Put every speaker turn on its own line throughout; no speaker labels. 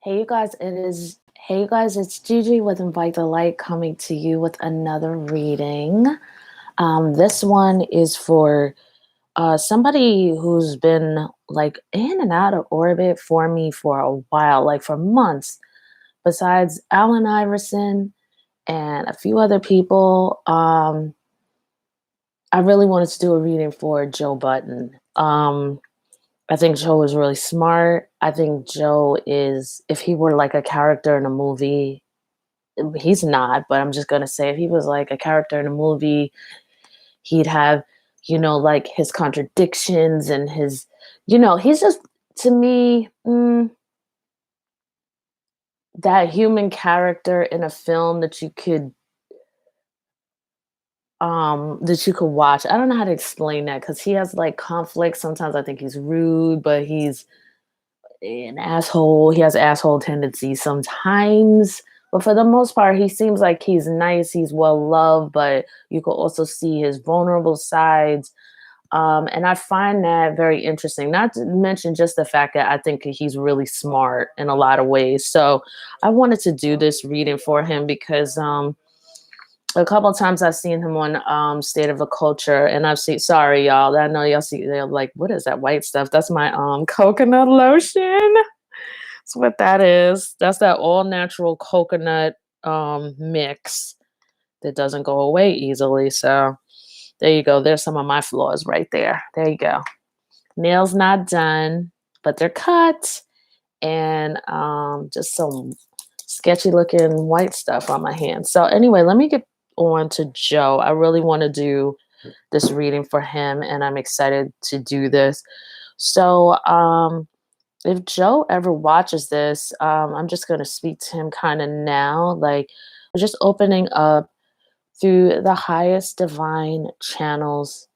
Hey you guys, it's Gigi with Invite the Light coming to you with another reading. This one is for somebody who's been like in and out of orbit for me for a while, like for months. Besides Allen Iverson and a few other people, I really wanted to do a reading for Joe Budden. I think Joe is really smart. I think Joe is, if he were like a character in a movie, he's not, but I'm just gonna say if he was like a character in a movie, he'd have, like his contradictions and he's just to me that human character in a film that you could watch. I don't know how to explain that because he has like conflict. Sometimes I think he's rude, but he's an asshole. He has asshole tendencies sometimes, but for the most part, he seems like he's nice. He's well loved, but you could also see his vulnerable sides. And I find that very interesting. Not to mention just the fact that I think he's really smart in a lot of ways. So I wanted to do this reading for him because a couple of times I've seen him on State of a Culture, and I've seen. Sorry, y'all. I know y'all see. They're like, "What is that white stuff?" That's my coconut lotion. That's what that is. That's that all natural coconut mix that doesn't go away easily. So there you go. There's some of my flaws right there. There you go. Nails not done, but they're cut, and just some sketchy looking white stuff on my hands. So anyway, let me get on to Joe. I really want to do this reading for him, and I'm excited to do this. So if Joe ever watches this, I'm just going to speak to him kind of now, like we're just opening up through the highest divine channels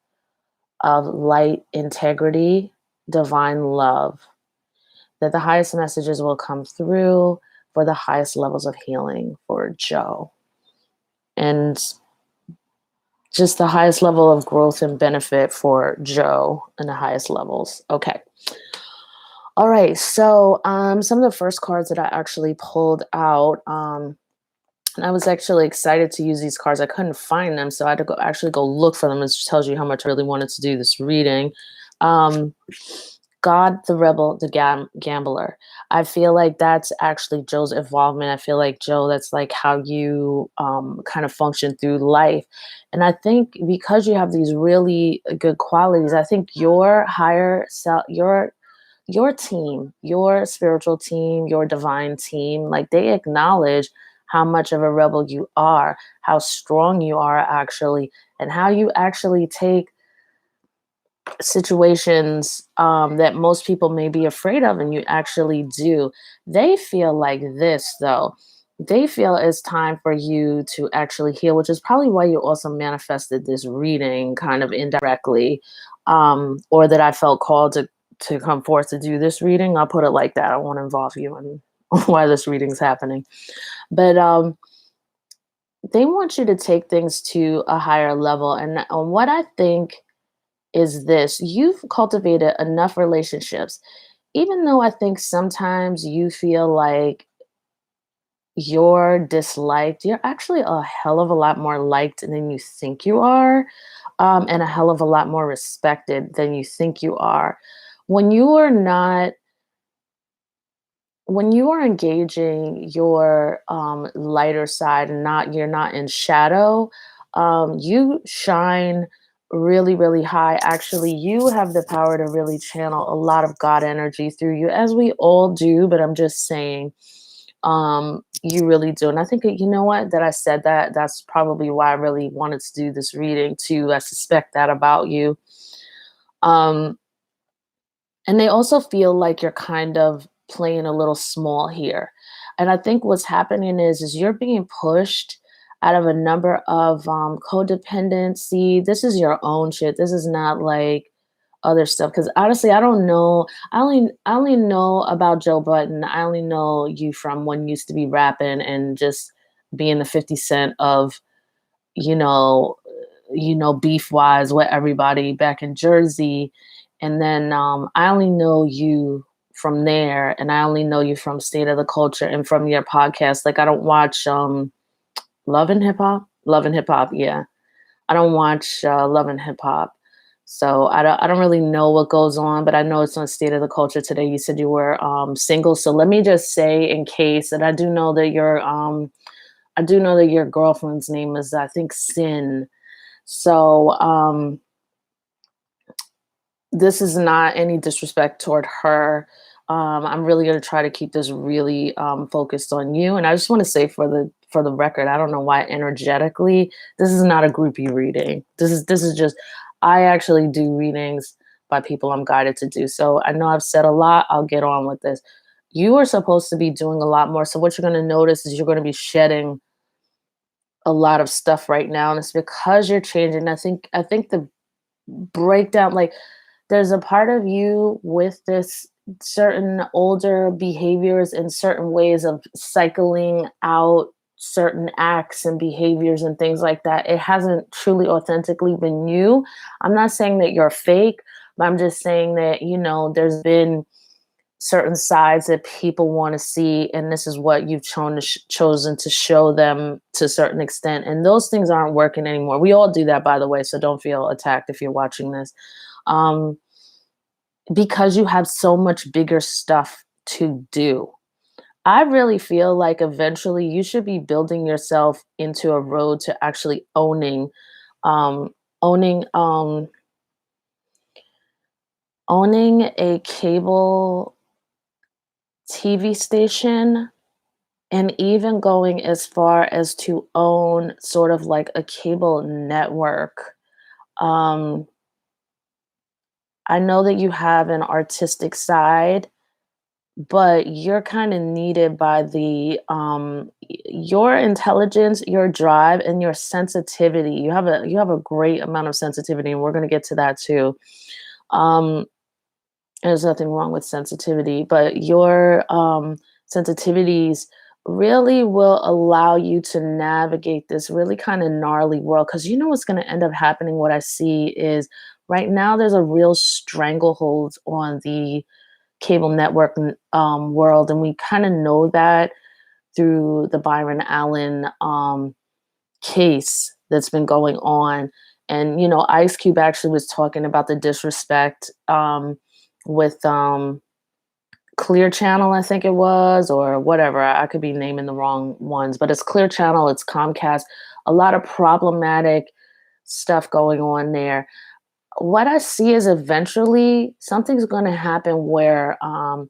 of light, integrity, divine love, that the highest messages will come through for the highest levels of healing for Joe. And just the highest level of growth and benefit for Joe and the highest levels. Okay. All right. So some of the first cards that I actually pulled out, and I was actually excited to use these cards. I couldn't find them, so I had to actually go look for them. It just tells you how much I really wanted to do this reading. God, the Rebel, the Gambler. I feel like that's actually Joe's involvement. I feel like Joe, that's like how you kind of function through life. And I think because you have these really good qualities, I think your higher self, your team, your spiritual team, your divine team, like they acknowledge how much of a rebel you are, how strong you are actually, and how you actually take situations that most people may be afraid of, and you actually do. They feel like this, though. They feel it's time for you to actually heal, which is probably why you also manifested this reading kind of indirectly, or that I felt called to come forth to do this reading. I'll put it like that. I won't involve you in why this reading's happening. But they want you to take things to a higher level. And what I think is this: you've cultivated enough relationships, even though I think sometimes you feel like you're disliked, you're actually a hell of a lot more liked than you think you are, and a hell of a lot more respected than you think you are. When you are not, when you are engaging your lighter side and you're not in shadow, you shine really, really high. Actually, you have the power to really channel a lot of God energy through you, as we all do. But I'm just saying, you really do. And I think that, you know what, that I said that, that's probably why I really wanted to do this reading too. I suspect that about you. Um, and they also feel like you're kind of playing a little small here. And I think what's happening is you're being pushed out of a number of codependency. This is your own shit. This is not like other stuff. Because honestly, I don't know. I only know about Joe Budden. I only know you from when you used to be rapping and just being the 50 Cent of, you know, beef wise with everybody back in Jersey. And then I only know you from there, and I only know you from State of the Culture and from your podcast. Like, I don't watch Love and Hip Hop. Love and Hip Hop, yeah. I don't watch Love and Hip Hop, so I don't really know what goes on. But I know it's on State of the Culture today. You said you were single, so let me just say, in case, that I do know that your girlfriend's name is, I think, Sin. So this is not any disrespect toward her. I'm really going to try to keep this really focused on you. And I just want to say, for the record, I don't know why energetically this is not a groupie reading. This is just, I actually do readings by people I'm guided to do. So I know I've said a lot. I'll get on with this. You are supposed to be doing a lot more. So what you're going to notice is you're going to be shedding a lot of stuff right now, and it's because you're changing. I think the breakdown, like, there's a part of you with this certain older behaviors and certain ways of cycling out certain acts and behaviors and things like that. It hasn't truly authentically been you. I'm not saying that you're fake, but I'm just saying that, there's been certain sides that people want to see, and this is what you've chosen to show them to a certain extent, and those things aren't working anymore. We all do that, by the way, so don't feel attacked if you're watching this. um, because you have so much bigger stuff to do. I really feel like eventually you should be building yourself into a road to actually um owning owning a cable TV station, and even going as far as to own sort of like a cable network. Um, I know that you have an artistic side, but you're kind of needed by your intelligence, your drive, and your sensitivity. You have a great amount of sensitivity, and we're going to get to that too. Um, there's nothing wrong with sensitivity, but your sensitivities really will allow you to navigate this really kind of gnarly world. Because you know what's going to end up happening. What I see is right now there's a real stranglehold on the cable network world, and we kind of know that through the Byron Allen case that's been going on. And Ice Cube actually was talking about the disrespect with Clear Channel, I think it was, or whatever. I could be naming the wrong ones, but it's Clear Channel, it's Comcast. A lot of problematic stuff going on there. What I see is eventually something's going to happen where one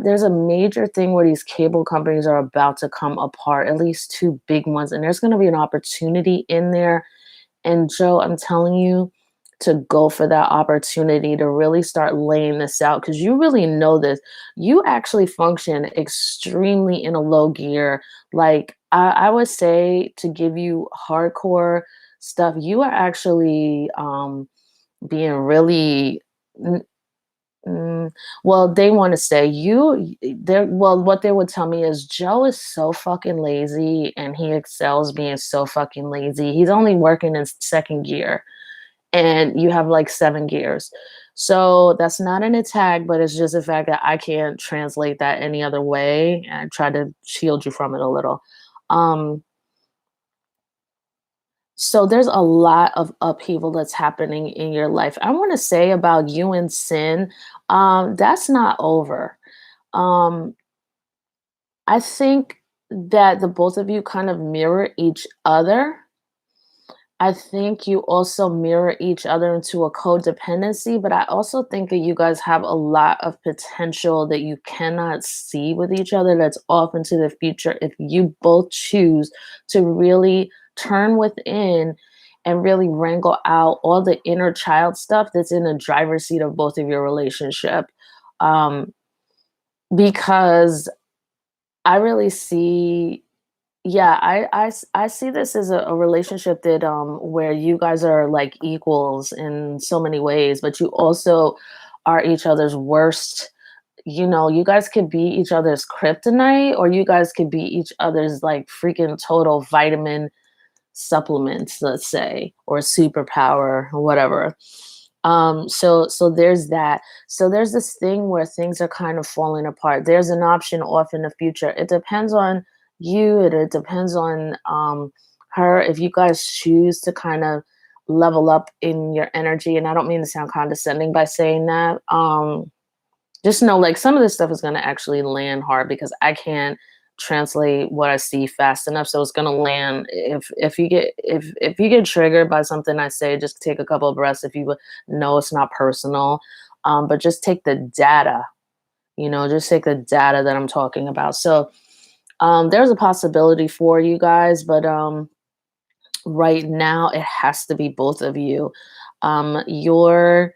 there's a major thing where these cable companies are about to come apart, at least two big ones, and there's going to be an opportunity in there. And Joe, I'm telling you to go for that opportunity to really start laying this out, because you really know this. You actually function extremely in a low gear. Like, I would say, to give you hardcore stuff, you are actually being really Mm, well, they wanna say what they would tell me is Joe is so fucking lazy and he excels being so fucking lazy. He's only working in second gear and you have like 7 gears. So that's not an attack, but it's just the fact that I can't translate that any other way, and I try to shield you from it a little. Um, so there's a lot of upheaval that's happening in your life. I want to say about you and Sin, that's not over. Um, I think that the both of you kind of mirror each other. I think you also mirror each other into a codependency, but I also think that you guys have a lot of potential that you cannot see with each other that's off into the future if you both choose to really turn within and really wrangle out all the inner child stuff that's in the driver's seat of both of your relationship. Um, because I really see, yeah, I see this as a relationship that where you guys are like equals in so many ways, but you also are each other's worst. You guys could be each other's kryptonite, or you guys could be each other's like freaking total vitamin supplements, let's say, or superpower or whatever. So there's that. So there's this thing where things are kind of falling apart. There's an option off in the future. It depends on you. It depends on her. If you guys choose to kind of level up in your energy, and I don't mean to sound condescending by saying that. Just know, like, some of this stuff is going to actually land hard because I can't translate what I see fast enough. So it's going to land. If you get triggered by something I say, just take a couple of breaths. If you know it's not personal, but just take the data. Just take the data that I'm talking about. So there's a possibility for you guys, but right now it has to be both of you. Your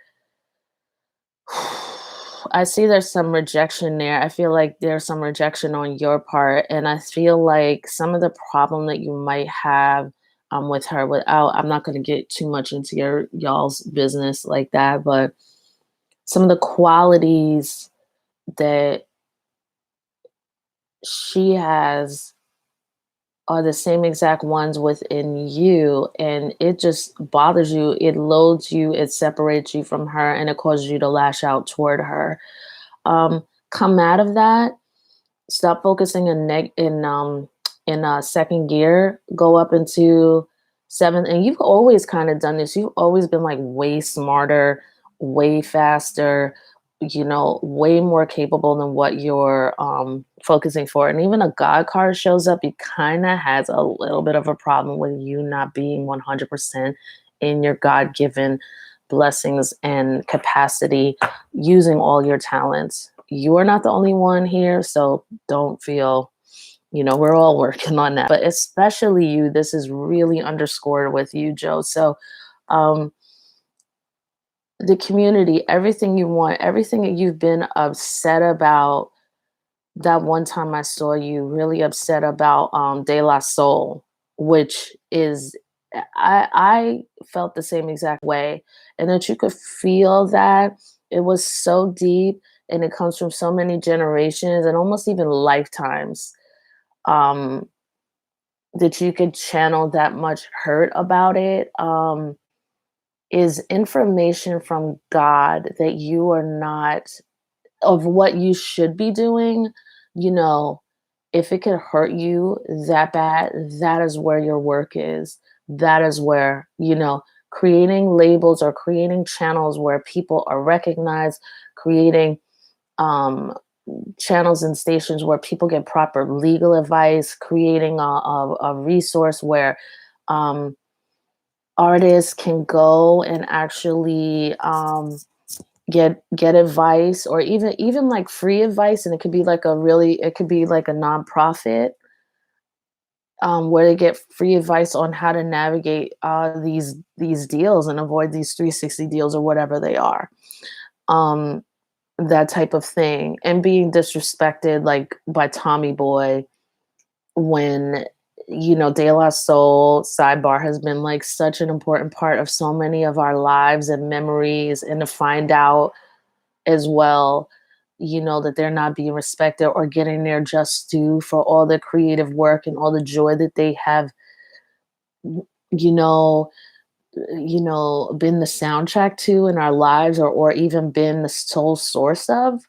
I see there's some rejection there. I feel like there's some rejection on your part, and I feel like some of the problem that you might have with her, without I'm not going to get too much into y'all's business like that, but some of the qualities that she has are the same exact ones within you, and it just bothers you. It loads you, it separates you from her, and it causes you to lash out toward her. Come out of that. Stop focusing in second gear. Go up into seventh. And you've always kind of done this. You've always been like way smarter, way faster. Way more capable than what you're focusing for. And even a God card shows up. He kind of has a little bit of a problem with you not being 100% in your God given blessings and capacity, using all your talents. You are not the only one here, so don't feel, we're all working on that. But especially you, this is really underscored with you, Joe. So um, the community, everything you want, everything that you've been upset about. That one time I saw you really upset about De La Soul, which is I felt the same exact way, and that you could feel that it was so deep, and it comes from so many generations and almost even lifetimes, um, that you could channel that much hurt about it. Is information from God that you are not, of what you should be doing. you know, if it could hurt you that bad, that is where your work is. That is where, creating labels or creating channels where people are recognized, creating um, channels and stations where people get proper legal advice, creating a resource where um, artists can go and actually get advice, or even like free advice, and it could be like a nonprofit, where they get free advice on how to navigate these deals and avoid these 360 deals or whatever they are, um that type of thing. And being disrespected like by Tommy Boy, when De La Soul, sidebar, has been like such an important part of so many of our lives and memories, and to find out as well, that they're not being respected or getting their just due for all the creative work and all the joy that they have, you know, been the soundtrack to in our lives, or even been the sole source of,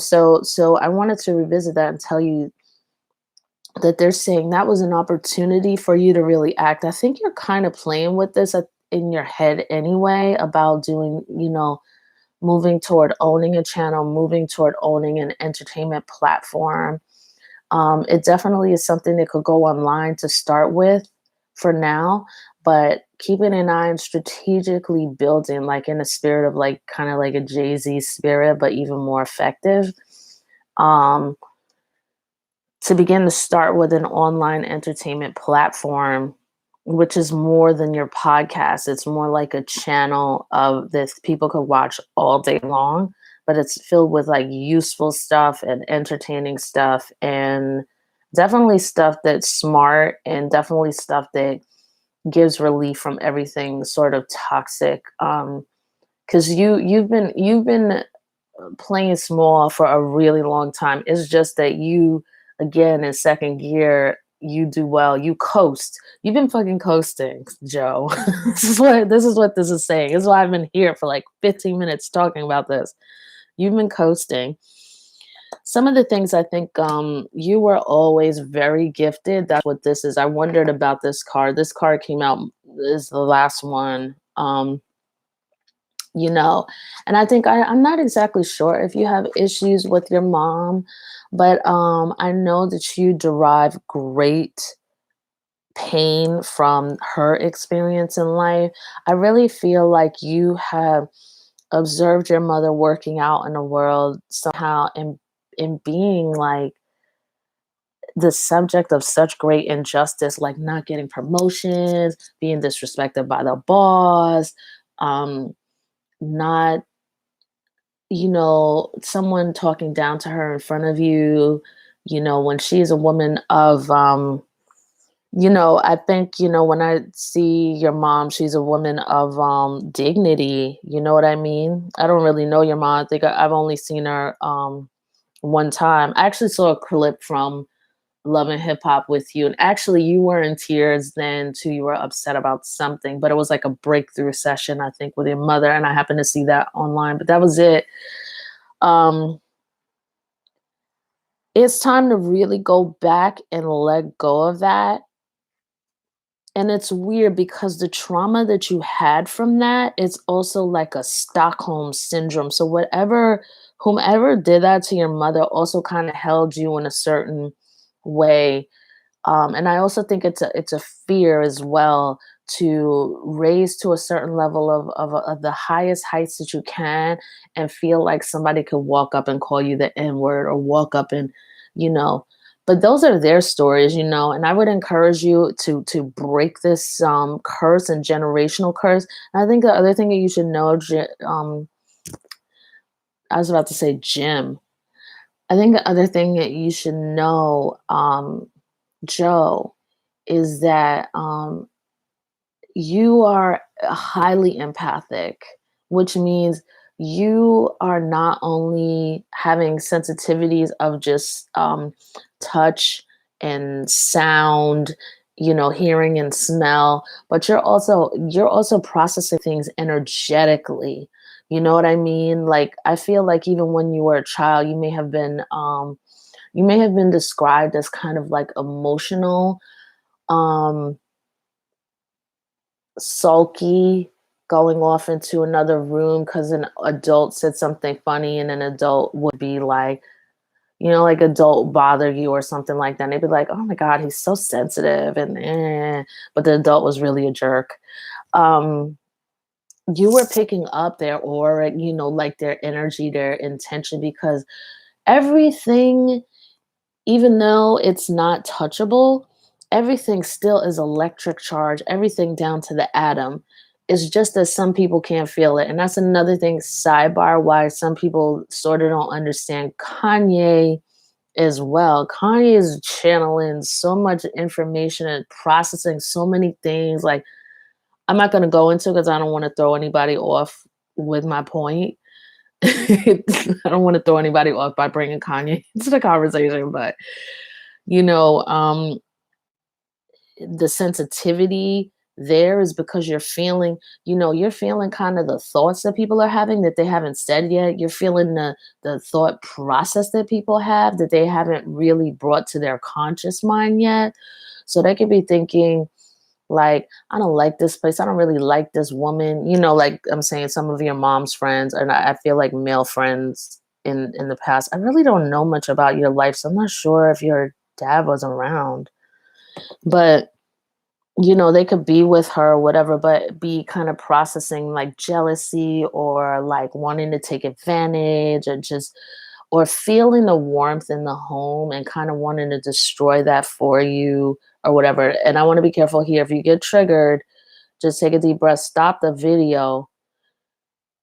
so I wanted to revisit that and tell you that they're saying that was an opportunity for you to really act. I think you're kind of playing with this in your head anyway, about doing, moving toward owning a channel, moving toward owning an entertainment platform. It definitely is something that could go online to start with for now, but keeping an eye on strategically building, like in a spirit of like kind of like a Jay-Z spirit, but even more effective. Um, to begin to start with an online entertainment platform, which is more than your podcast. It's more like a channel of this people could watch all day long, but it's filled with like useful stuff and entertaining stuff, and definitely stuff that's smart, and definitely stuff that gives relief from everything sort of toxic. Because you've been playing small for a really long time. It's just that you, again, in second gear, you do well. You coast. You've been fucking coasting, Joe. This is what this is saying. This is why I've been here for like 15 minutes talking about this. You've been coasting. Some of the things I think you were always very gifted. That's what this is. I wondered about this card. This card came out is the last one. You know, and I think I'm not exactly sure if you have issues with your mom, but I know that you derive great pain from her experience in life. I really feel like you have observed your mother working out in the world somehow and being like the subject of such great injustice, like not getting promotions, being disrespected by the boss, not, someone talking down to her in front of you, when she's a woman of I think, when I see your mom, she's a woman of dignity. You know what I mean? I don't really know your mom. I think I've only seen her one time. I actually saw a clip from Love and Hip Hop with you. And actually, you were in tears then too. You were upset about something, but it was like a breakthrough session, I think, with your mother. And I happened to see that online, but that was it. Um, it's time to really go back and let go of that. And it's weird because the trauma that you had from that, it's also like a Stockholm syndrome. So whomever did that to your mother also kind of held you in a certain way. And I also think it's a fear as well to raise to a certain level of the highest heights that you can and feel like somebody could walk up and call you the N word or walk up and, you know, but those are their stories, and I would encourage you to break this curse and generational curse. And I think the other thing that you should know, I was about to say Jim. I think the other thing that you should know, Joe, is that you are highly empathic, which means you are not only having sensitivities of just touch and sound, hearing and smell, but you're also processing things energetically. You know what I mean? Like I feel like even when you were a child, you may have been described as kind of like emotional, um, sulky, going off into another room because an adult said something funny, and an adult would be like, like adult bother you or something like that. And they'd be like, oh my God, he's so sensitive. But the adult was really a jerk. Um, you were picking up their aura, like their energy, their intention, because everything, even though it's not touchable, everything still is electric charge, everything down to the atom. It's just that some people can't feel it. And that's another thing, sidebar, why some people sort of don't understand Kanye as well. Kanye is channeling so much information and processing so many things. Like, I'm not going to go into because I don't want to throw anybody off with my point. I don't want to throw anybody off by bringing Kanye into the conversation, but you know, um, the sensitivity there is because you're feeling kind of the thoughts that people are having that they haven't said yet. You're feeling the thought process that people have that they haven't really brought to their conscious mind yet. So they could be thinking, like, I don't like this place. I don't really like this woman. Like I'm saying, some of your mom's friends, and I feel like male friends in the past. I really don't know much about your life, so I'm not sure if your dad was around. But they could be with her or whatever, but be kind of processing like jealousy or like wanting to take advantage or feeling the warmth in the home and kind of wanting to destroy that for you or whatever. And I want to be careful here. If you get triggered, just take a deep breath, stop the video,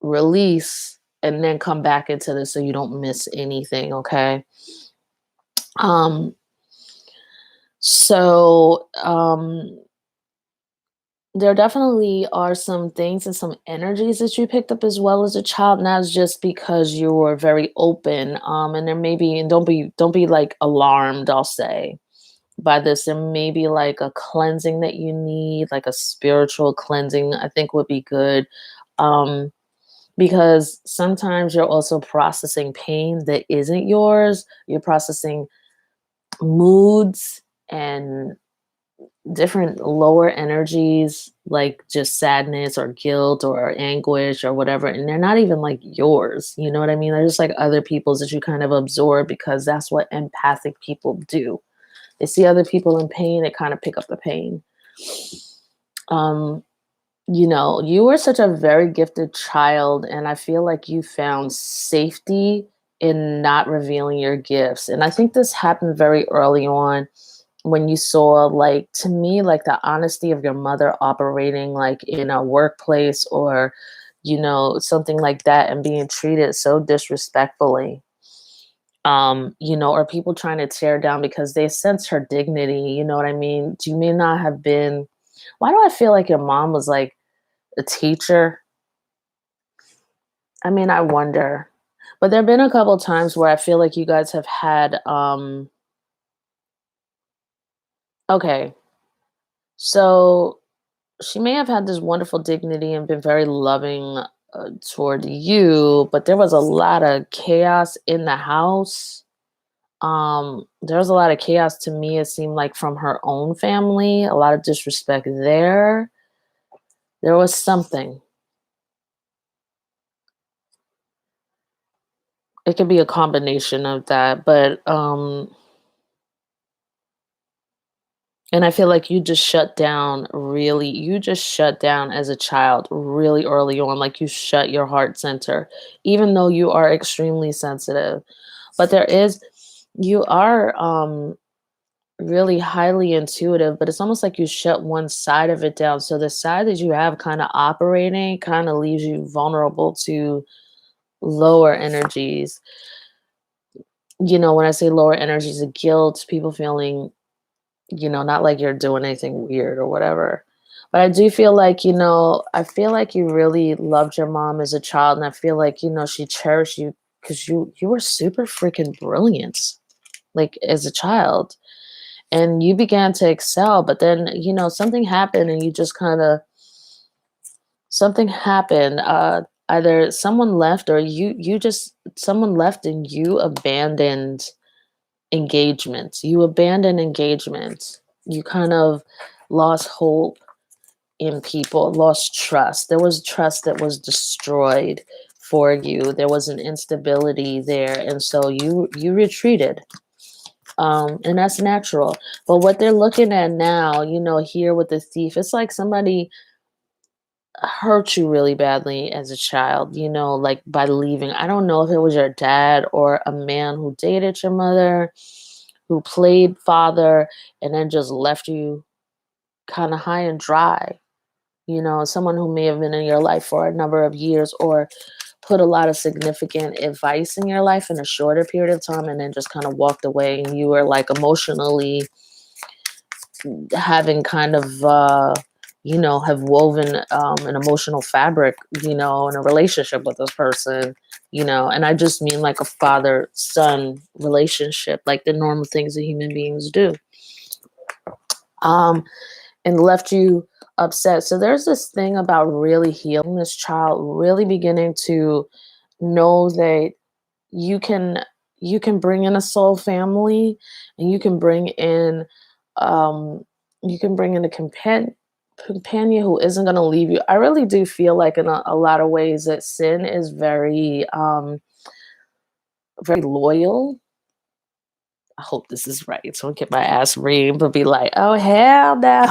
release, and then come back into this so you don't miss anything. Okay. Um, so there definitely are some things and some energies that you picked up as well as a child, and that's just because you were very open. And there may be, and don't be like alarmed, I'll say. by this. There may be like a cleansing that you need, like a spiritual cleansing, I think would be good. Um, because sometimes you're also processing pain that isn't yours. You're processing moods and different lower energies, like just sadness or guilt or anguish or whatever. And they're not even like yours. You know what I mean? They're just like other people's that you kind of absorb because that's what empathic people do. They see other people in pain, they kind of pick up the pain. Um, you were such a very gifted child, and I feel like you found safety in not revealing your gifts. And I think this happened very early on when you saw, like, to me, like the honesty of your mother operating like in a workplace or, something like that and being treated so disrespectfully. Or people trying to tear down because they sense her dignity, you know what I mean? You may not have been, why do I feel like your mom was like a teacher? I mean, I wonder. But there have been a couple times where I feel like you guys have had okay. So she may have had this wonderful dignity and been very loving toward you, but there was a lot of chaos in the house. There was a lot of chaos to me, it seemed like from her own family, a lot of disrespect there. There was something. It could be a combination of that, but and I feel like you just shut down as a child really early on, like you shut your heart center, even though you are extremely sensitive. But you are really highly intuitive, but it's almost like you shut one side of it down. So the side that you have kind of operating kind of leaves you vulnerable to lower energies. When I say lower energies of guilt, people feeling, not like you're doing anything weird or whatever. But I do feel like, I feel like you really loved your mom as a child, and I feel like, she cherished you because you were super freaking brilliant, like as a child. And you began to excel, but then, something happened and you just kind of something happened. Either someone left or you just someone left and you abandoned engagement. You abandoned engagement. You kind of lost hope in people, lost trust. There was trust that was destroyed for you. There was an instability there, and so you retreated. And that's natural. But what they're looking at now, here with the thief, it's like somebody hurt you really badly as a child, like by leaving. I don't know if it was your dad or a man who dated your mother, who played father, and then just left you kind of high and dry. Someone who may have been in your life for a number of years or put a lot of significant advice in your life in a shorter period of time and then just kind of walked away, and you were like emotionally having kind of have woven an emotional fabric, in a relationship with this person, and I just mean like a father son relationship, like the normal things that human beings do. um and left you upset. So there's this thing about really healing this child, really beginning to know that you can you can bring in a soul family, and um you can bring in a companion who isn't going to leave you. I really do feel like in a lot of ways that Sin is very loyal. I hope this is right, so I don't get my ass reamed but be like, oh hell no.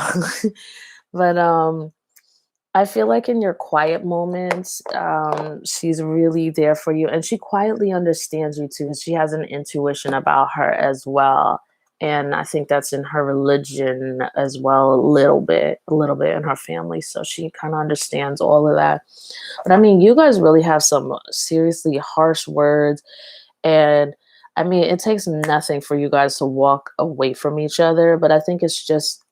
But I feel like in your quiet moments, she's really there for you, and she quietly understands you too. She has an intuition about her as well, and I think that's in her religion as well, a little bit in her family. So she kind of understands all of that. But I mean, you guys really have some seriously harsh words, and I mean, it takes nothing for you guys to walk away from each other. But I think it's just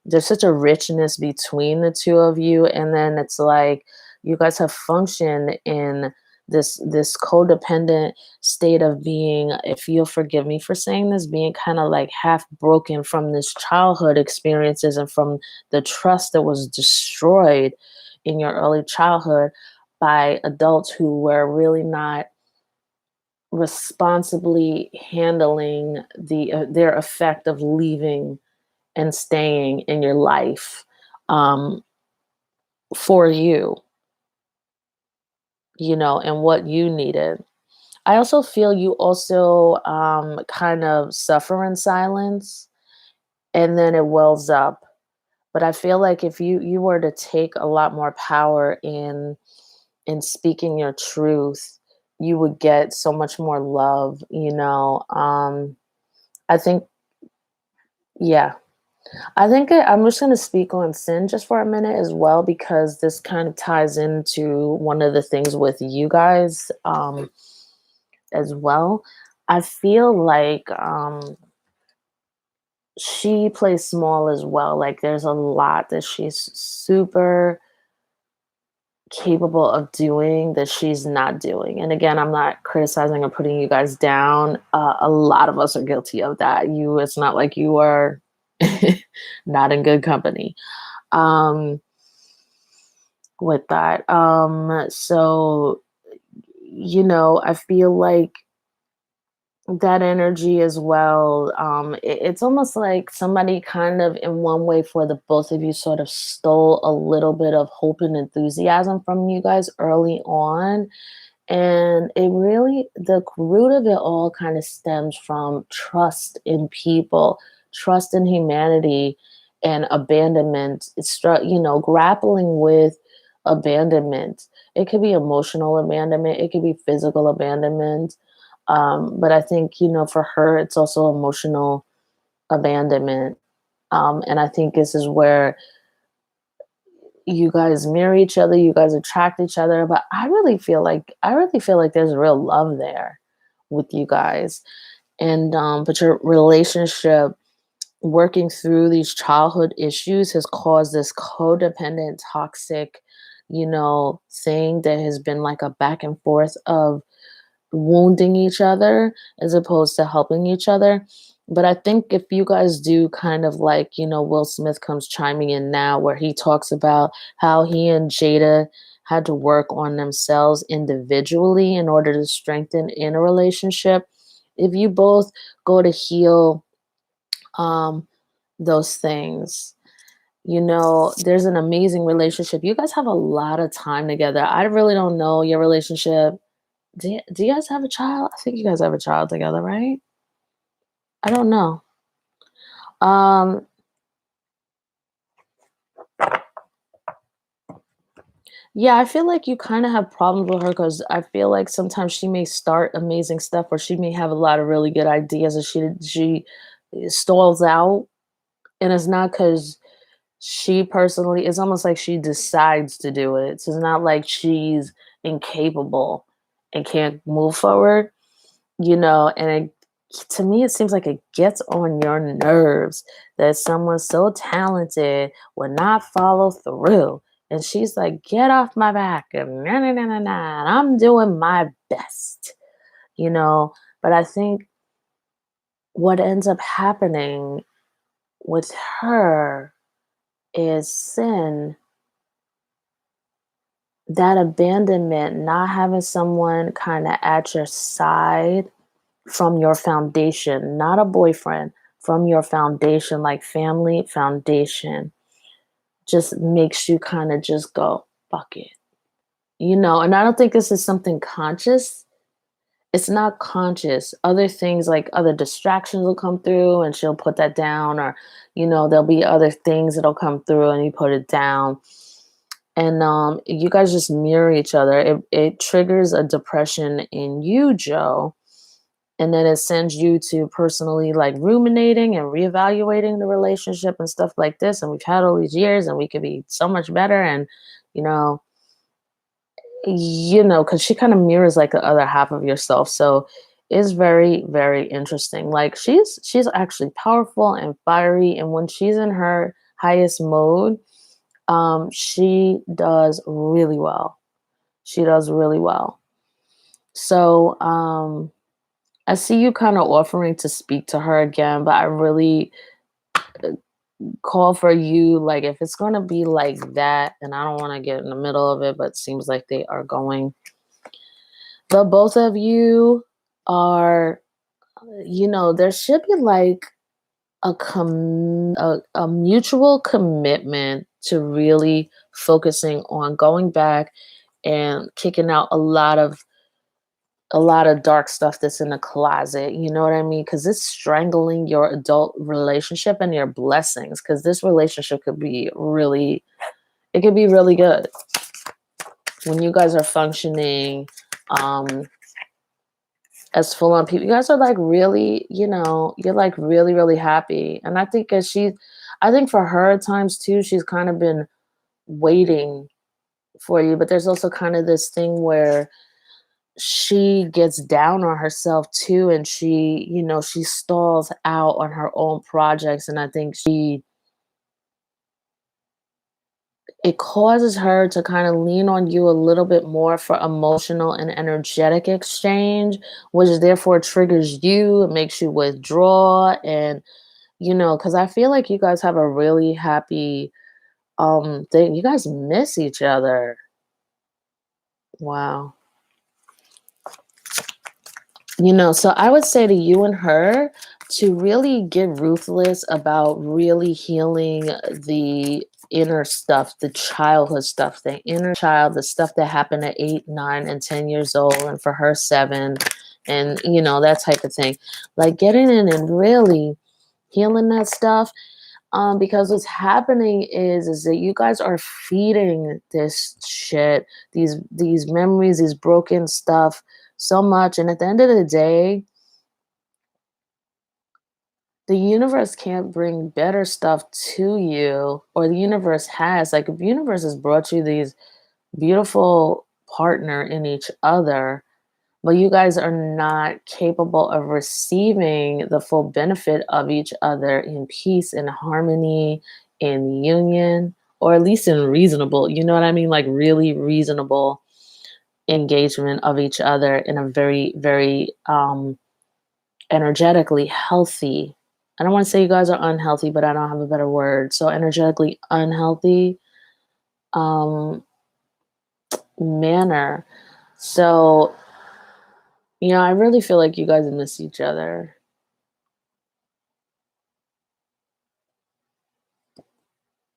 there's such a richness between the two of you, and then it's like you guys have functioned in this codependent state of being, if you'll forgive me for saying this, being kind of like half broken from this childhood experiences and from the trust that was destroyed in your early childhood by adults who were really not responsibly handling their effect of leaving and staying in your life, um, for you, and what you needed. I also feel you also kind of suffer in silence and then it wells up. But I feel like if you were to take a lot more power in speaking your truth, you would get so much more love. I think, yeah. I'm just going to speak on sin just for a minute as well, because this kind of ties into one of the things with you guys, as well. I feel like she plays small as well. Like there's a lot that she's super capable of doing that she's not doing. And again, I'm not criticizing or putting you guys down. A lot of us are guilty of that. It's not like you are not in good company. Um, with that. So, I feel like that energy as well. It's almost like somebody kind of, in one way, for the both of you, sort of stole a little bit of hope and enthusiasm from you guys early on. And it really, the root of it all kind of stems from trust in people, trust in humanity, and abandonment. Grappling with abandonment. It could be emotional abandonment, it could be physical abandonment. But I think, for her, it's also emotional abandonment. And I think this is where you guys mirror each other, you guys attract each other. But I really feel like there's real love there with you guys. And but your relationship, working through these childhood issues, has caused this codependent, toxic, thing that has been like a back and forth of wounding each other as opposed to helping each other. But I think if you guys do kind of like, Will Smith comes chiming in now, where he talks about how he and Jada had to work on themselves individually in order to strengthen in a relationship. If you both go to heal um, those things, there's an amazing relationship. You guys have a lot of time together. I really don't know your relationship. Do you guys have a child? I think you guys have a child together, right? I don't know. Um, yeah, I feel like you kind of have problems with her because I feel like sometimes she may start amazing stuff, or she may have a lot of really good ideas, and she stalls out, and it's not because she personally. It's almost like she decides to do it. So it's not like she's incapable and can't move forward. And to me, it seems like it gets on your nerves that someone so talented would not follow through. And she's like, get off my back, and nah, nah, nah, nah, nah, and I'm doing my best, you know. But I think what ends up happening with her is sin, that abandonment, not having someone kind of at your side from your foundation, not a boyfriend, from your foundation, like family foundation, just makes you kind of just go, fuck it. And I don't think this is something conscious. It's not conscious. Other things, like other distractions, will come through and she'll put that down, or, there'll be other things that'll come through and you put it down. And you guys just mirror each other. It triggers a depression in you, Joe, and then it sends you to personally like ruminating and reevaluating the relationship and stuff like this. And we've had all these years and we could be so much better. And, you know, because she kind of mirrors like the other half of yourself. So it's very, very interesting. Like she's actually powerful and fiery. And when she's in her highest mode, she does really well. She does really well. So, I see you kind of offering to speak to her again, but I really call for you, like, if it's going to be like that, and I don't want to get in the middle of it, but it seems like they are going. The both of you are, there should be like a mutual commitment to really focusing on going back and kicking out a lot of dark stuff that's in the closet, you know what I mean? Because it's strangling your adult relationship and your blessings. Because this relationship could be really good when you guys are functioning um, as full on people. You guys are like really, you're like really, really happy. And I think for her at times too, she's kind of been waiting for you. But there's also kind of this thing where she gets down on herself too, and she stalls out on her own projects. And I think it causes her to kind of lean on you a little bit more for emotional and energetic exchange, which therefore triggers you, it makes you withdraw. And because I feel like you guys have a really happy thing. You guys miss each other. Wow. So I would say to you and her to really get ruthless about really healing the inner stuff, the childhood stuff, the inner child, the stuff that happened at 8, 9, and 10 years old, and for her 7, and that type of thing. Like getting in and really healing that stuff. Because what's happening is that you guys are feeding this shit, these memories, these broken stuff so much. And at the end of the day, the universe can't bring better stuff to you, or the universe has. Like, if the universe has brought you these beautiful partner in each other, but you guys are not capable of receiving the full benefit of each other in peace, in harmony, in union, or at least in reasonable, you know what I mean? Like really reasonable engagement of each other in a very, very energetically healthy. I don't want to say you guys are unhealthy, but I don't have a better word. So energetically unhealthy um manner. So, I really feel like you guys miss each other.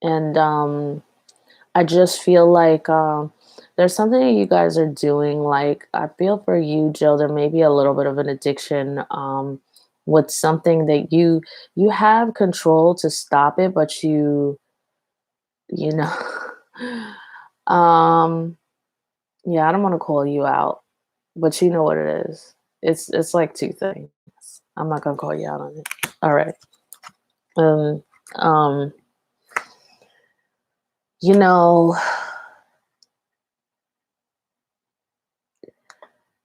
And I just feel like there's something that you guys are doing. Like, I feel for you, Jill, there may be a little bit of an addiction with something that you have control to stop it, but you know um yeah, I don't want to call you out, but you know what it is. It's like two things. I'm not gonna call you out on it. All right. Um um you know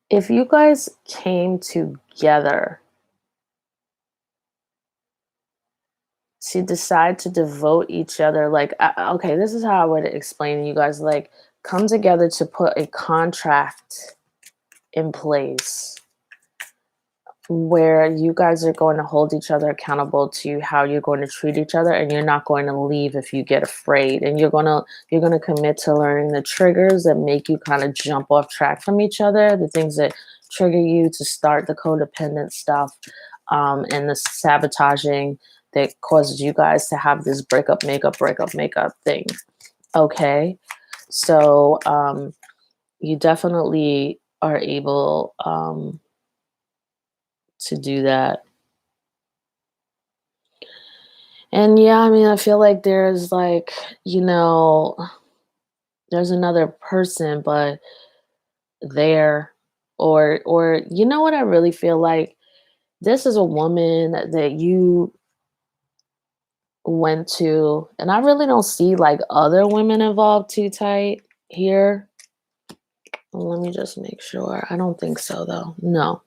if you guys came together to decide to devote each other, like, okay, this is how I would explain to you guys, like, come together to put a contract in place where you guys are going to hold each other accountable to how you're going to treat each other, and you're not going to leave if you get afraid, and you're going to commit to learning the triggers that make you kind of jump off track from each other, the things that trigger you to start the codependent stuff, and the sabotaging that causes you guys to have this breakup makeup thing. Okay. So you definitely are able to do that. And yeah, I mean, I feel like there's like, you know, there's another person, but there, or you know what I really feel like? This is a woman that you went to, and I really don't see like other women involved too tight here. Let me just make sure. I don't think so though. No.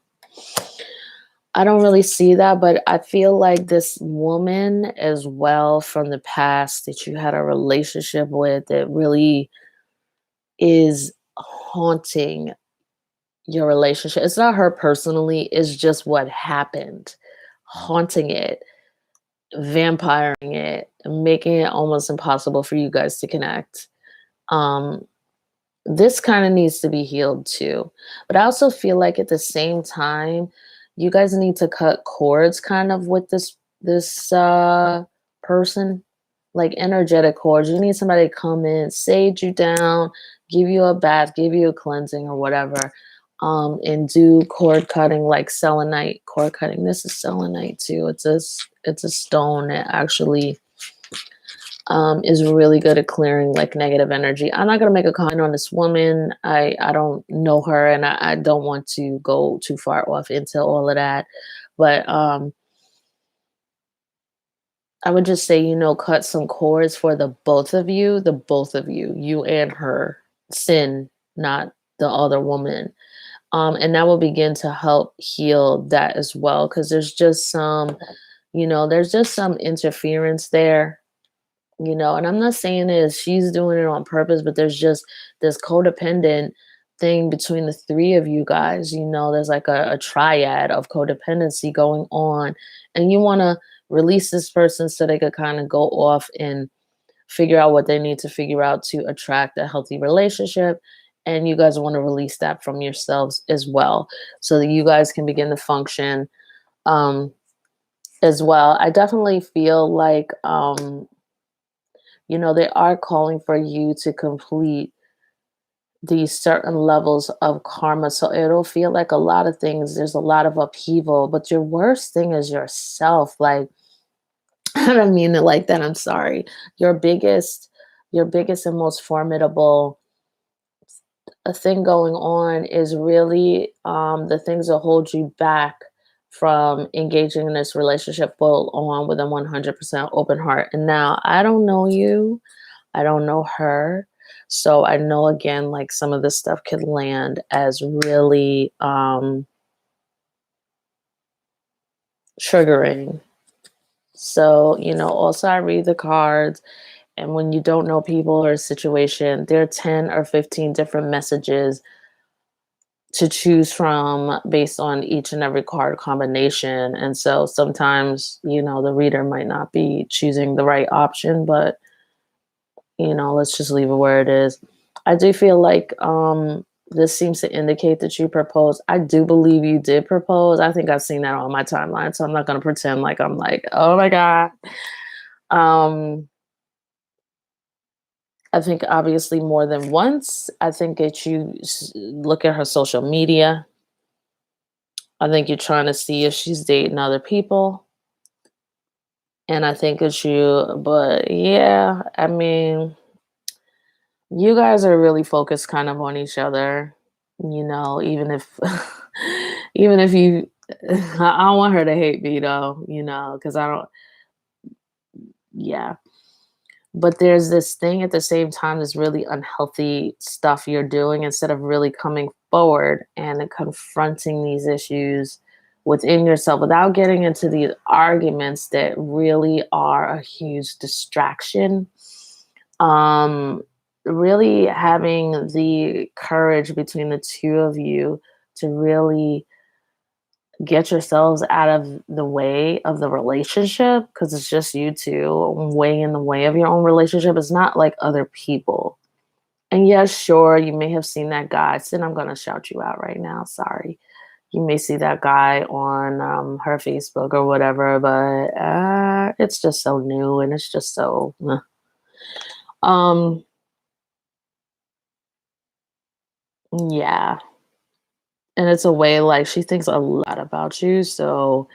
I don't really see that, but I feel like this woman as well from the past that you had a relationship with that really is haunting your relationship. It's not her personally, it's just what happened, haunting it, vampiring it, making it almost impossible for you guys to connect. Um, this kind of needs to be healed too. But I also feel like at the same time, you guys need to cut cords kind of with this person, like energetic cords. You need somebody to come in, sage you down, give you a bath, give you a cleansing or whatever. And do cord cutting like selenite cord cutting. This is selenite too. It's a stone that actually is really good at clearing like negative energy. I'm not gonna make a comment on this woman. I don't know her, and I don't want to go too far off into all of that. But I would just say, cut some cords for the both of you, you and her, sin, not the other woman. And that will begin to help heal that as well, because there's just some interference there, and I'm not saying that she's doing it on purpose, but there's just this codependent thing between the three of you guys. There's like a triad of codependency going on, and you want to release this person so they could kind of go off and figure out what they need to figure out to attract a healthy relationship. And you guys want to release that from yourselves as well, so that you guys can begin to function um, as well. I definitely feel like they are calling for you to complete these certain levels of karma. So it'll feel like a lot of things, there's a lot of upheaval, but your worst thing is yourself. Like, I don't mean it like that. I'm sorry. Your biggest, your biggest and most formidable thing going on is really the things that hold you back from engaging in this relationship full on with a 100% open heart. And now I don't know you. I don't know her. So I know again, like some of this stuff could land as really triggering. So, also I read the cards, and when you don't know people or a situation, there are 10 or 15 different messages to choose from based on each and every card combination. And so sometimes, the reader might not be choosing the right option, but let's just leave it where it is. I do feel like this seems to indicate that you proposed. I do believe you did propose. I think I've seen that on my timeline, so I'm not going to pretend like I'm like, oh my God. Um, I think obviously more than once. I think that look at her social media. I think you're trying to see if she's dating other people. And I think it's but yeah, I mean, you guys are really focused kind of on each other, even if even if you I don't want her to hate me though, because I don't yeah. But there's this thing at the same time, this really unhealthy stuff you're doing instead of really coming forward and confronting these issues within yourself without getting into these arguments that really are a huge distraction. Um, really having the courage between the two of you to really get yourselves out of the way of the relationship, because it's just you two way in the way of your own relationship. It's not like other people. And yes, sure, you may have seen that guy. Sin, I'm going to shout you out right now. Sorry. You may see that guy on her Facebook or whatever, but it's just so new and it's just so. Um, yeah. And it's a way like she thinks a lot about you. So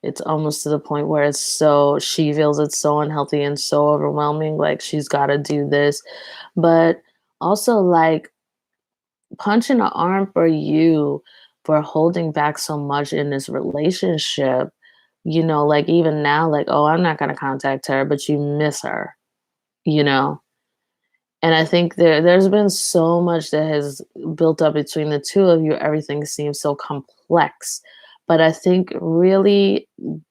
it's almost to the point where she feels it's so unhealthy and so overwhelming. Like she's got to do this. But also, like, punching an arm for you for holding back so much in this relationship. Like even now, like, oh, I'm not going to contact her, but you miss her, you know? And I think there's been so much that has built up between the two of you. Everything seems so complex. But I think really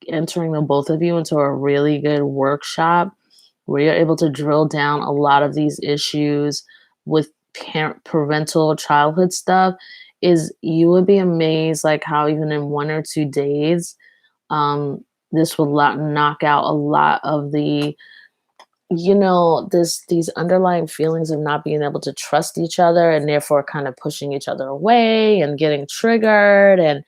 entering the both of you into a really good workshop where you're able to drill down a lot of these issues with parental childhood stuff, is you would be amazed like how even in 1 or 2 days, um, this will knock out a lot of these underlying feelings of not being able to trust each other and therefore kind of pushing each other away and getting triggered and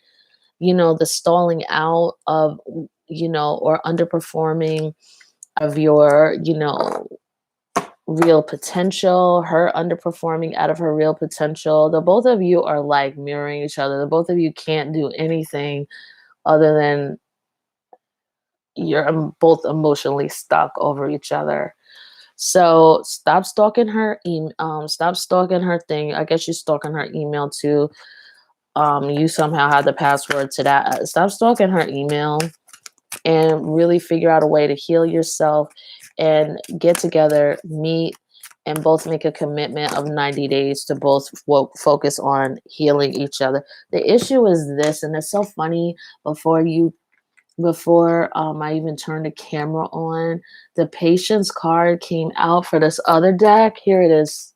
the stalling out of or underperforming of your real potential, her underperforming out of her real potential. The both of you are like mirroring each other. The both of you can't do anything other than you're both emotionally stuck over each other. So stop stalking her. Stop stalking her thing. I guess you're stalking her email too. You somehow have the password to that. Stop stalking her email and really figure out a way to heal yourself and get together, meet, and both make a commitment of 90 days to both focus on healing each other. The issue is this, and it's so funny. Before I even turned the camera on, the patience card came out for this other deck. Here it is.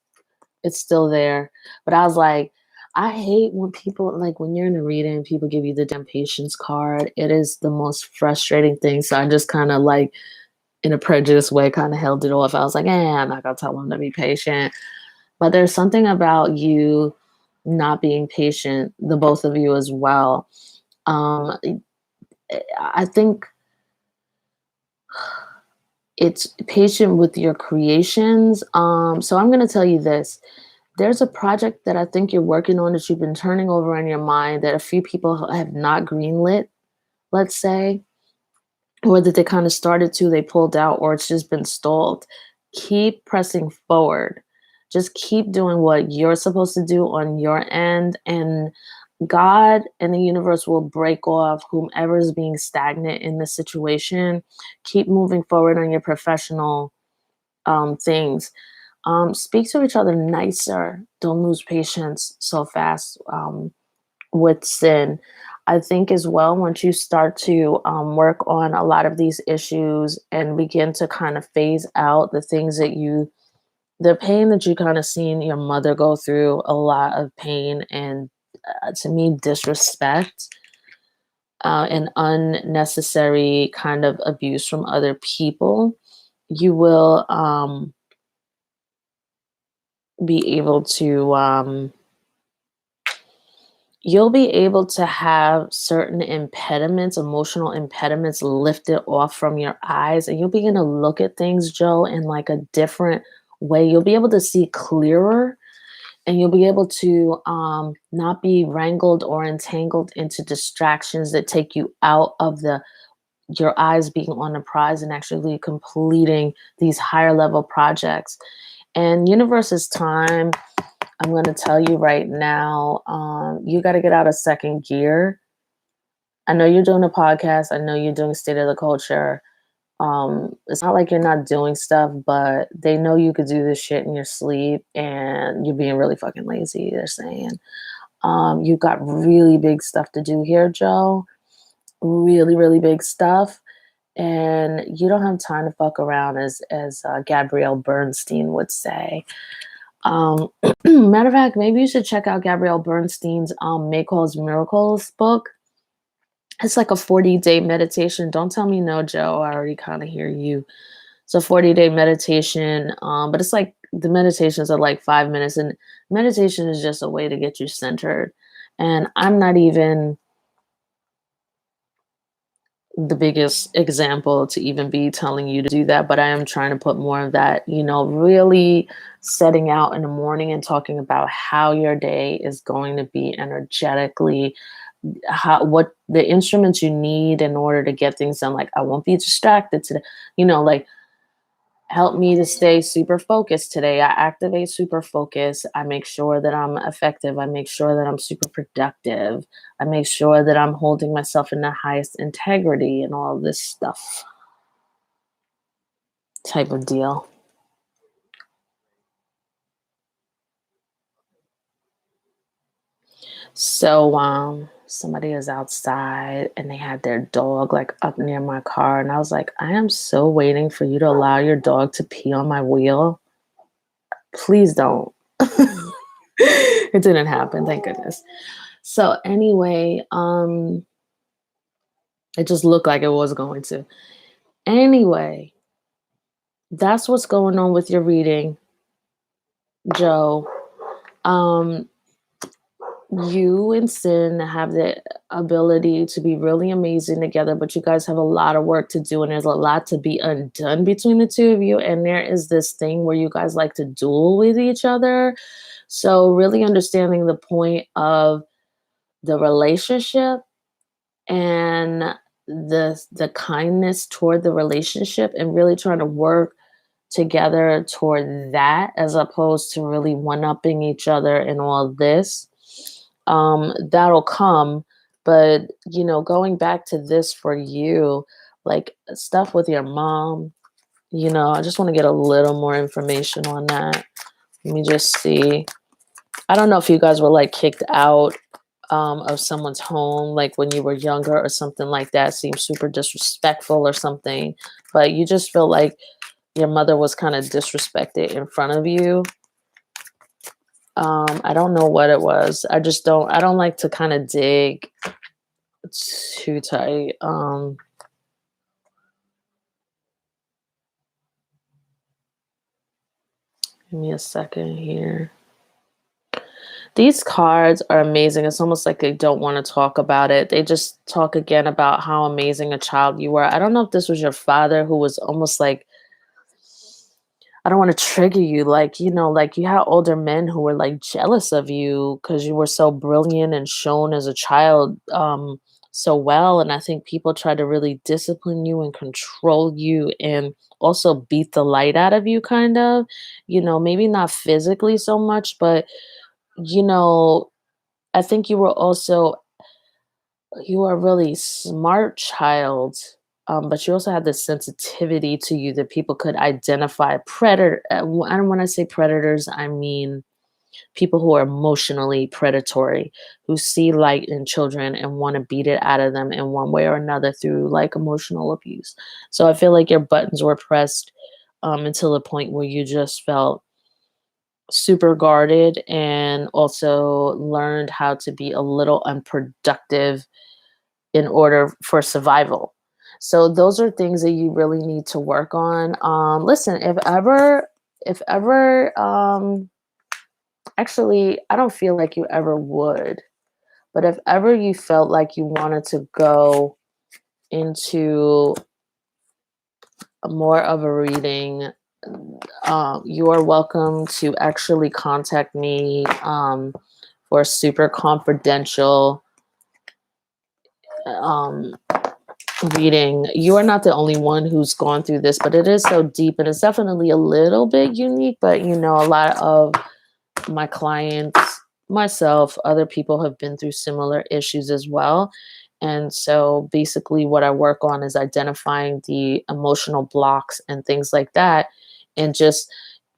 It's still there. But I was like, I hate when people like when you're in a reading, people give you the damn patience card. It is the most frustrating thing. So I just kind of like in a prejudiced way kind of held it off. I was like, I'm not gonna tell them to be patient. But there's something about you not being patient, the both of you as well. Um, I think it's patient with your creations. So I'm gonna tell you this. There's a project that I think you're working on that you've been turning over in your mind that a few people have not greenlit, let's say, or that they kind of started to, they pulled out, or it's just been stalled. Keep pressing forward. Just keep doing what you're supposed to do on your end, and God and the universe will break off whomever is being stagnant in the situation. Keep moving forward on your professional things. Speak to each other nicer. Don't lose patience so fast with sin. I think as well, once you start to work on a lot of these issues and begin to kind of phase out the pain that you kind of seen your mother go through, a lot of pain and to me, disrespect and unnecessary kind of abuse from other people, you will be able to you'll be able to have certain impediments, emotional impediments lifted off from your eyes, and you'll begin to look at things, Joe, in like a different way. You'll be able to see clearer, and you'll be able to not be wrangled or entangled into distractions that take you out of your eyes being on the prize and actually completing these higher level projects. And universe's time, I'm going to tell you right now, you got to get out of second gear. I know you're doing a podcast. I know you're doing State of the Culture. It's not like you're not doing stuff, but they know you could do this shit in your sleep and you're being really fucking lazy, they're saying. You've got really big stuff to do here, Joe. Really, really big stuff. And you don't have time to fuck around, as Gabrielle Bernstein would say. Matter of fact, maybe you should check out Gabrielle Bernstein's Make Calls Miracles book. It's like a 40-day meditation. Don't tell me no, Joe. I already kind of hear you. It's a 40-day meditation, but it's like the meditations are like 5 minutes, and meditation is just a way to get you centered. And I'm not even the biggest example to even be telling you to do that, but I am trying to put more of that, really setting out in the morning and talking about how your day is going to be energetically, what the instruments you need in order to get things done. Like, I won't be distracted today, like, help me to stay super focused today. I activate super focus. I make sure that I'm effective. I make sure that I'm super productive. I make sure that I'm holding myself in the highest integrity and all this stuff type of deal. So somebody was outside and they had their dog like up near my car, and I was like, I am so waiting for you to allow your dog to pee on my wheel. Please don't. It didn't happen, thank goodness. So anyway, it just looked like it was going to. Anyway, that's what's going on with your reading, Joe. Um, you and Sin have the ability to be really amazing together, but you guys have a lot of work to do, and there's a lot to be undone between the two of you. And there is this thing where you guys like to duel with each other. So, really understanding the point of the relationship and the kindness toward the relationship, and really trying to work together toward that, as opposed to really one-upping each other and all this. That'll come, but going back to this for you, like stuff with your mom, I just want to get a little more information on that. Let me just see. I don't know if you guys were like kicked out of someone's home, like when you were younger or something like that. Seems super disrespectful or something, but you just feel like your mother was kind of disrespected in front of you. I don't know what it was. I don't like to kind of dig too tight. Give me a second here. These cards are amazing. It's almost like they don't want to talk about it. They just talk again about how amazing a child you were. I don't know if this was your father, who was almost like, I don't want to trigger you, like, like you had older men who were like jealous of you because you were so brilliant and shown as a child so well. And I think people try to really discipline you and control you and also beat the light out of you, kind of, maybe not physically so much, but, you know, I think you were a really smart child, but you also had this sensitivity to you that people could identify predator. I don't want to say predators. I mean people who are emotionally predatory, who see light in children and want to beat it out of them in one way or another through like emotional abuse. So I feel like your buttons were pressed until the point where you just felt super guarded, and also learned how to be a little unproductive in order for survival. So those are things that you really need to work on. Listen, if ever, actually, I don't feel like you ever would, but if ever you felt like you wanted to go into more of a reading, you are welcome to actually contact me for a super confidential um, reading. You are not the only one who's gone through this, but it is so deep, and it's definitely a little bit unique. But a lot of my clients, myself, other people have been through similar issues as well. And so basically, what I work on is identifying the emotional blocks and things like that, and just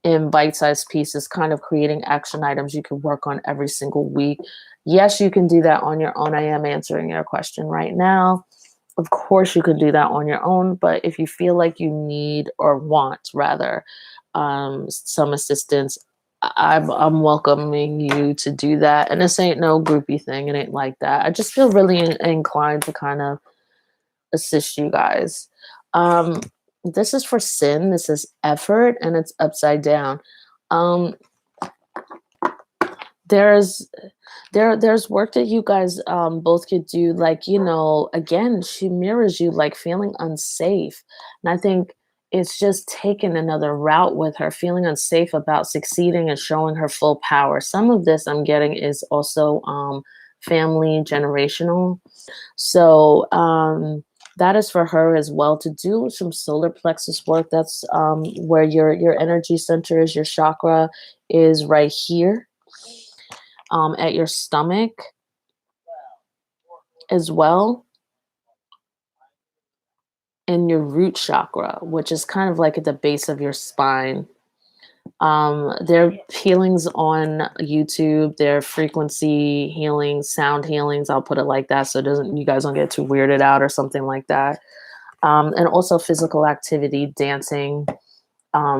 in bite-sized pieces, kind of creating action items you can work on every single week. Yes, you can do that on your own. I am answering your question right now. Of course, you can do that on your own, but if you feel like you need, or want rather, some assistance, I'm welcoming you to do that. And this ain't no groupie thing. It ain't like that. I just feel really inclined to kind of assist you guys. Um, this is for Sin. This is effort, and it's upside down. Um, there's there's work that you guys both could do, like, again, she mirrors you, like feeling unsafe. And I think it's just taking another route with her, feeling unsafe about succeeding and showing her full power. Some of this I'm getting is also family generational. So that is for her as well, to do some solar plexus work. That's where your energy center is, your chakra is right here, at your stomach as well, and your root chakra, which is kind of like at the base of your spine. There are healings on YouTube. There are frequency healings, sound healings. I'll put it like that, so it doesn't, you guys don't get too weirded out or something like that. And also physical activity, dancing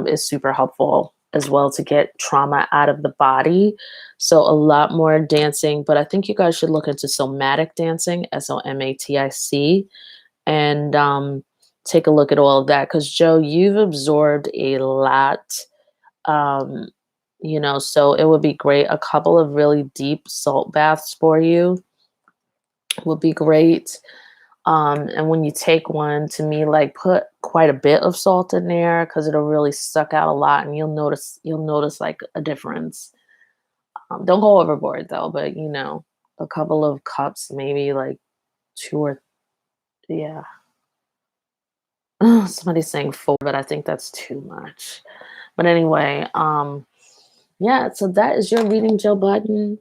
is super helpful as well to get trauma out of the body. So a lot more dancing, but I think you guys should look into somatic dancing, SOMATIC, and take a look at all of that. Because Joe, you've absorbed a lot, um, so it would be great. A couple of really deep salt baths for you would be great. And when you take one, to me, like put quite a bit of salt in there because it'll really suck out a lot, and you'll notice like a difference. Don't go overboard though, but a couple of cups, maybe like two or yeah. Somebody's saying four, but I think that's too much. But anyway, yeah. So that is your reading, Joe Budden.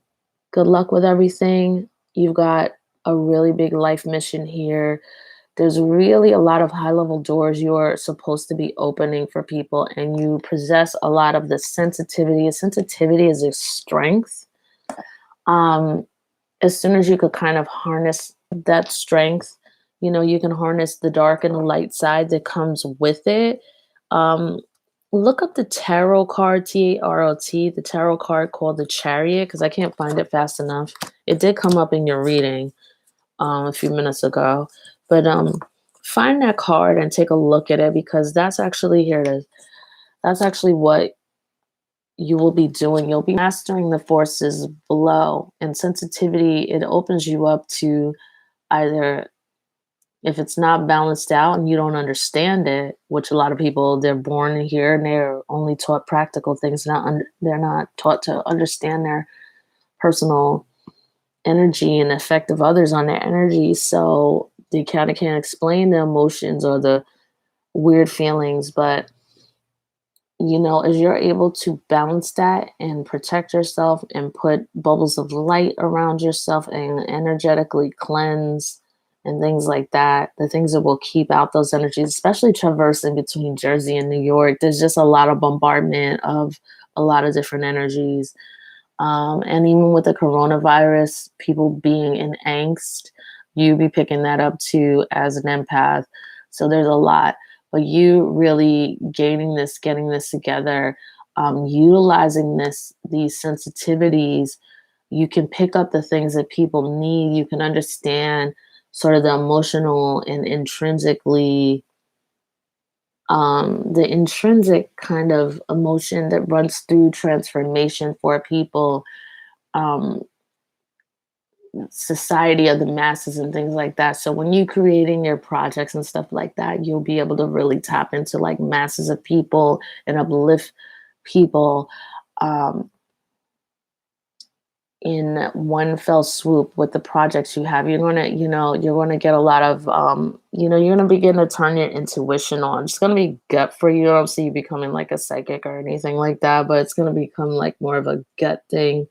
Good luck with everything. You've got a really big life mission here. There's really a lot of high level doors you're supposed to be opening for people, and you possess a lot of the sensitivity. Sensitivity is a strength. Um, as soon as you could kind of harness that strength, you can harness the dark and the light side that comes with it. Um, Look up the tarot card, TAROT, the tarot card called the Chariot, because I can't find it fast enough. It did come up in your reading a few minutes ago. But find that card and take a look at it, because that's actually what you will be doing. You'll be mastering the forces below. And sensitivity, it opens you up to either, if it's not balanced out and you don't understand it, which a lot of people, they're born here and they're only taught practical things, they're not taught to understand their personal energy and effect of others on their energy. So they kind of can't explain the emotions or the weird feelings. But as you're able to balance that and protect yourself and put bubbles of light around yourself and energetically cleanse and things like that, the things that will keep out those energies, especially traversing between Jersey and New York, there's just a lot of bombardment of a lot of different energies. And even with the coronavirus, people being in angst, you be picking that up too as an empath. So there's a lot, but you really getting this together, utilizing these sensitivities, you can pick up the things that people need. You can understand sort of the emotional and the intrinsic kind of emotion that runs through transformation for people, um, society of the masses and things like that. So when you creating your projects and stuff like that, you'll be able to really tap into like masses of people and uplift people, um, in one fell swoop with the projects you have. You're gonna get a lot of, you're gonna begin to turn your intuition on. It's gonna be gut for you. I don't see you becoming like a psychic or anything like that, but it's gonna become like more of a gut thing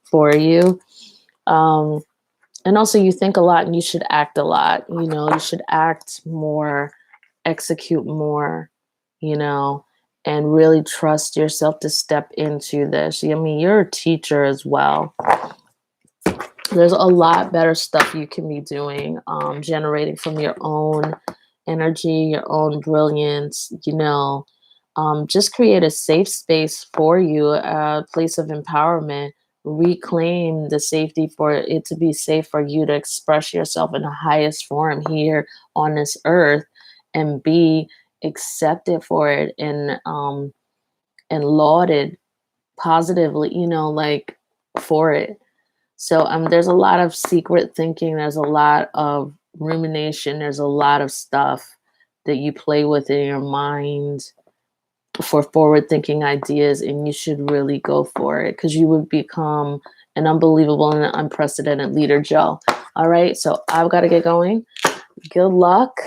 for you. Um, and also you think a lot and you should act a lot. You should act more, execute more, you know, and really trust yourself to step into this. I mean, you're a teacher as well. There's a lot better stuff you can be doing, generating from your own energy, your own brilliance. Just create a safe space for you, a place of empowerment. Reclaim the safety for it to be safe for you to express yourself in the highest form here on this earth, and be accepted for it, and lauded positively, like for it. So there's a lot of secret thinking. There's a lot of rumination. There's a lot of stuff that you play with in your mind for forward thinking ideas, and you should really go for it, because you would become an unbelievable and unprecedented leader, Joe. All right, so I've got to get going. Good luck.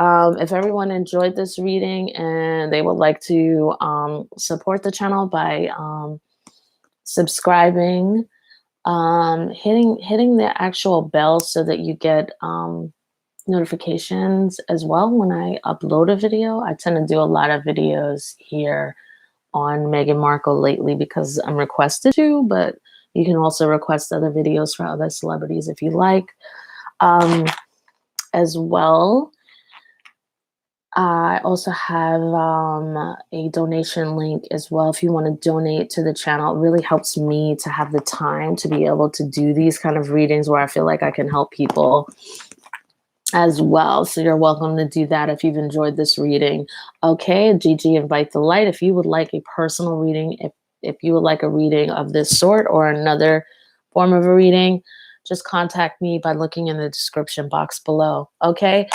If everyone enjoyed this reading and they would like to support the channel by subscribing, hitting the actual bell so that you get notifications as well when I upload a video. I tend to do a lot of videos here on Meghan Markle lately because I'm requested to, but you can also request other videos for other celebrities if you like, as well. I also have a donation link as well if you want to donate to the channel. It really helps me to have the time to be able to do these kind of readings where I feel like I can help people as well. So you're welcome to do that if you've enjoyed this reading. Okay, Gigi, invite the light. If you would like a personal reading, if you would like a reading of this sort or another form of a reading, just contact me by looking in the description box below. Okay,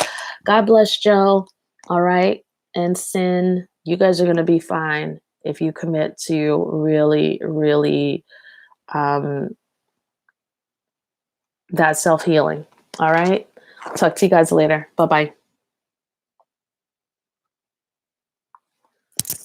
God bless Joe. All right, and Sin, you guys are going to be fine if you commit to really, really um, that self healing. All right, talk to you guys later. Bye bye.